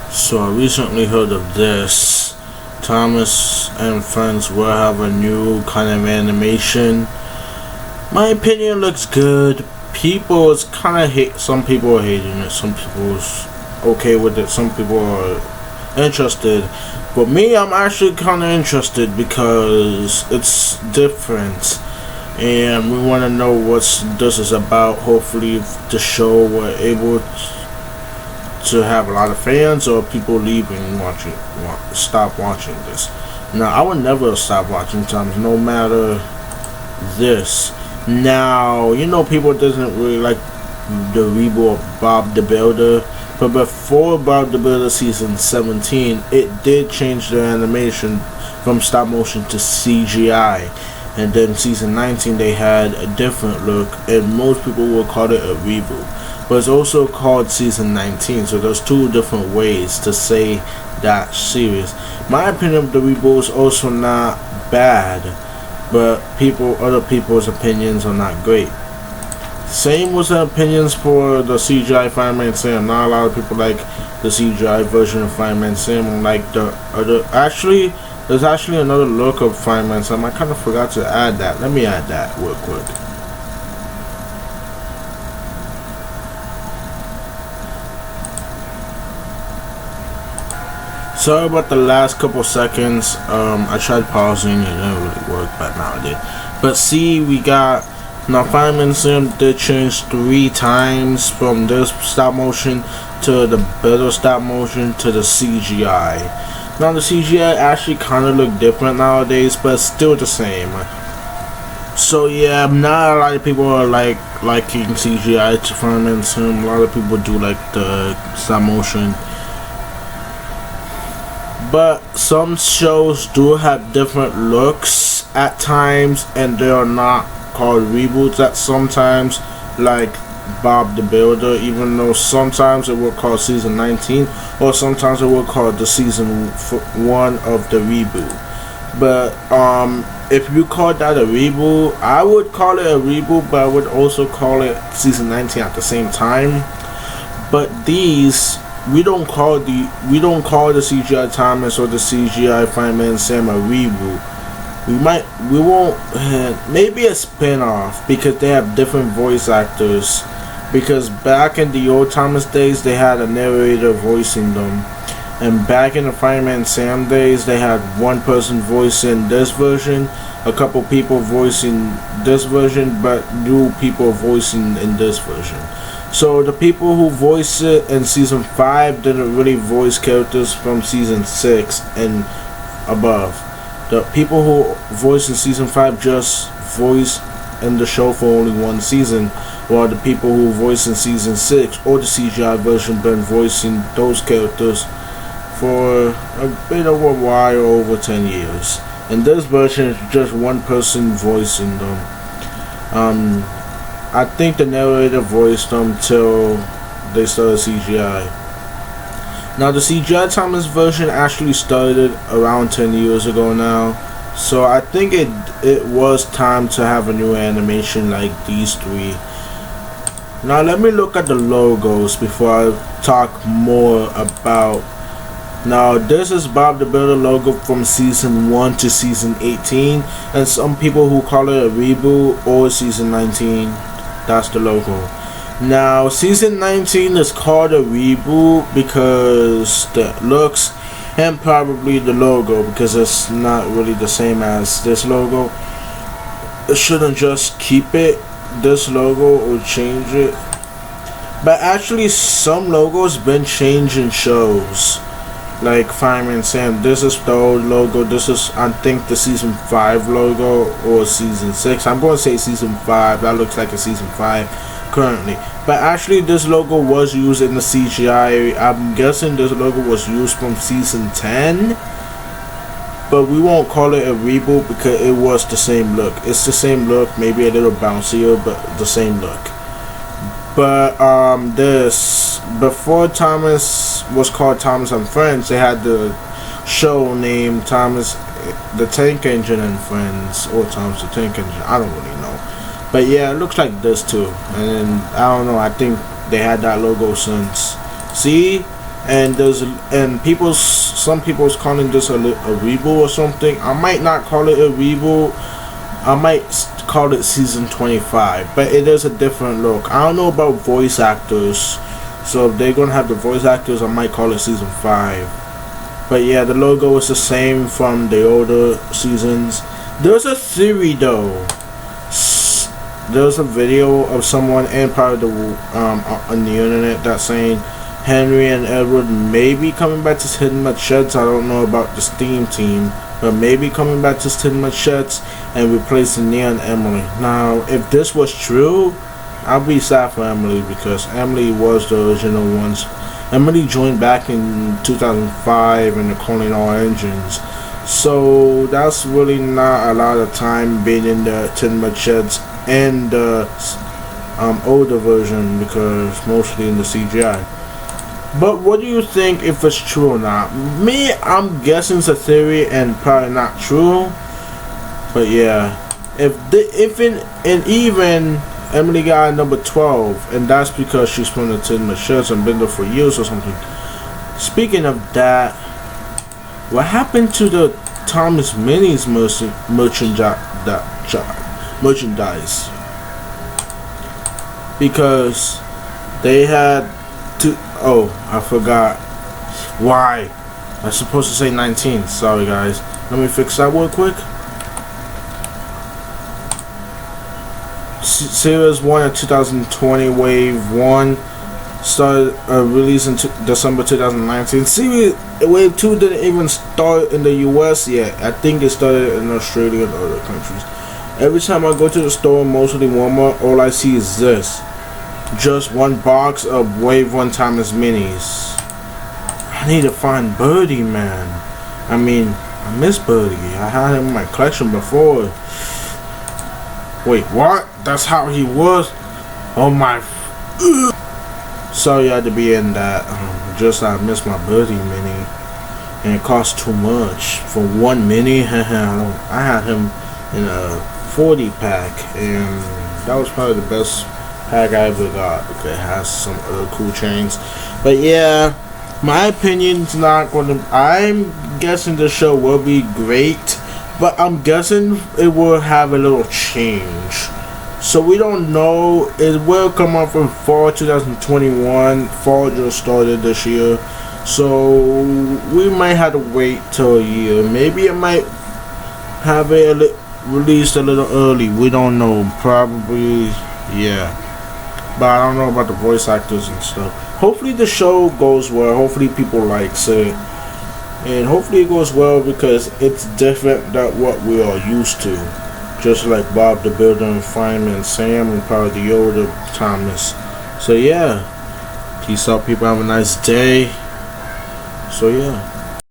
So I recently heard of this. Thomas and Friends will have a new kind of animation. My opinion looks good. People is kind of hate. Some people are hating it. Some people's okay with it. Some people are interested. But me, I'm actually kind of interested because it's different, and we want to know what this is about. Hopefully, the show we're able to have a lot of fans or people leaving stop watching this. Now, I would never stop watching Thomas, no matter this. Now, people doesn't really like the reboot of Bob the Builder, but before Bob the Builder season 17, it did change the animation from stop motion to CGI. And then season 19, they had a different look, and most people will call it a reboot. But it's also called season 19, so there's two different ways to say that series. My opinion of the reboot is also not bad, but other people's opinions are not great. Same with the opinions for the CGI Fireman Sam. Not a lot of people like the CGI version of Fireman Sam, like the other. Actually, there's actually another look of Fireman Sam. I kind of forgot to add that. Let me add that real quick. Sorry about the last couple seconds. I tried pausing, it didn't really work, but now it did. But see, we got now Fireman Sim did change 3 times from this stop motion to the better stop motion to the CGI. Now the CGI actually kind of look different nowadays, but still the same. So yeah, not a lot of people are liking CGI to Fireman Sim. A lot of people do like the stop motion. But some shows do have different looks at times, and they are not called reboots at sometimes, like Bob the Builder, even though sometimes it will call season 19, or sometimes it will call the season 1 of the reboot. But if you call that a reboot, I would call it a reboot, but I would also call it season 19 at the same time. But these, we don't call the CGI Thomas or the CGI Fireman Sam a reboot. We won't, maybe a spin-off, because they have different voice actors. Because back in the old Thomas days, they had a narrator voicing them, and back in the Fireman Sam days, they had one person voicing this version, a couple people voicing this version, but new people voicing in this version. So the people who voiced it in season 5 didn't really voice characters from season 6 and above. The people who voiced in season 5 just voiced in the show for only one season, while the people who voiced in season 6 or the CGI version been voicing those characters for a bit of a while, over 10 years. And this version is just one person voicing them. I think the narrator voiced them till they started CGI. Now the CGI Thomas version actually started around 10 years ago now, so I think it was time to have a new animation like these 3. Now let me look at the logos before I talk more about. Now this is Bob the Builder logo from season 1 to season 18, and some people who call it a reboot or season 19. That's the logo. Now season 19 is called a reboot because the looks and probably the logo, because it's not really the same as this logo. It shouldn't just keep it this logo or change it. But actually some logos been changing shows, like Fireman Sam. This is the old logo. This is, I think, the season 5 logo or season 6. I'm going to say season 5. That looks like a season 5 currently. But actually this logo was used in the CGI. I'm guessing this logo was used from season 10. But we won't call it a reboot because it was the same look. It's the same look, maybe a little bouncier, but the same look. But this, before Thomas was called Thomas and Friends, they had the show named Thomas the Tank Engine and Friends, or Thomas the Tank Engine. I don't really know, but yeah, it looks like this too. And I don't know, I think they had that logo since. See, and some people's calling this a reboot or something. I might not call it a reboot. I might call it season 25, but it is a different look. I don't know about voice actors, so if they're gonna have the voice actors, I might call it season 5. But yeah, the logo is the same from the older seasons. There's a theory though. There's a video of someone and probably on the internet that's saying Henry and Edward may be coming back to Tin Machetes. I don't know about the Steam team, but maybe coming back to Tin Machetes and replacing Nia and Emily. Now, if this was true, I'll be sad for Emily because Emily was the original ones. Emily joined back in 2005 in the Calling All Engines. So that's really not a lot of time being in the Tin Machetes and the older version because mostly in the CGI. But what do you think if it's true or not? Me, I'm guessing it's a theory and probably not true. But yeah, even Emily got number 12, and that's because she's from the Tin Machetes and been there for years or something. Speaking of that, what happened to the Thomas Minis merchandise? Because they had to. Oh, I forgot. Why? I'm supposed to say 19. Sorry, guys. Let me fix that real quick. Series 1 of 2020 Wave 1 started released in December 2019. Series Wave 2 didn't even start in the US yet. I think it started in Australia and other countries. Every time I go to the store, mostly Walmart, all I see is this. Just one box of Wave 1 Thomas Minis. I need to find Birdie, man. I mean, I miss Birdie. I had him in my collection before. Wait, what? That's how he was? Oh my. Sorry I had to be in that. Just I missed my Birdie mini. And it cost too much. For one mini, I had him in a 40 pack. And that was probably the best pack I ever got. Okay, it has some other cool chains. But yeah, my opinion's not gonna. I'm guessing the show will be great, but I'm guessing it will have a little change. So we don't know. It will come out from fall 2021. Fall just started this year, so we might have to wait till a year. Maybe it might have it released a little early. We don't know. Probably, yeah. But I don't know about the voice actors and stuff. Hopefully the show goes well. Hopefully people likes it. And hopefully it goes well because it's different than what we are used to. Just like Bob the Builder and Fireman Sam and probably the older Thomas. So yeah. Peace out, people. Have a nice day. So yeah.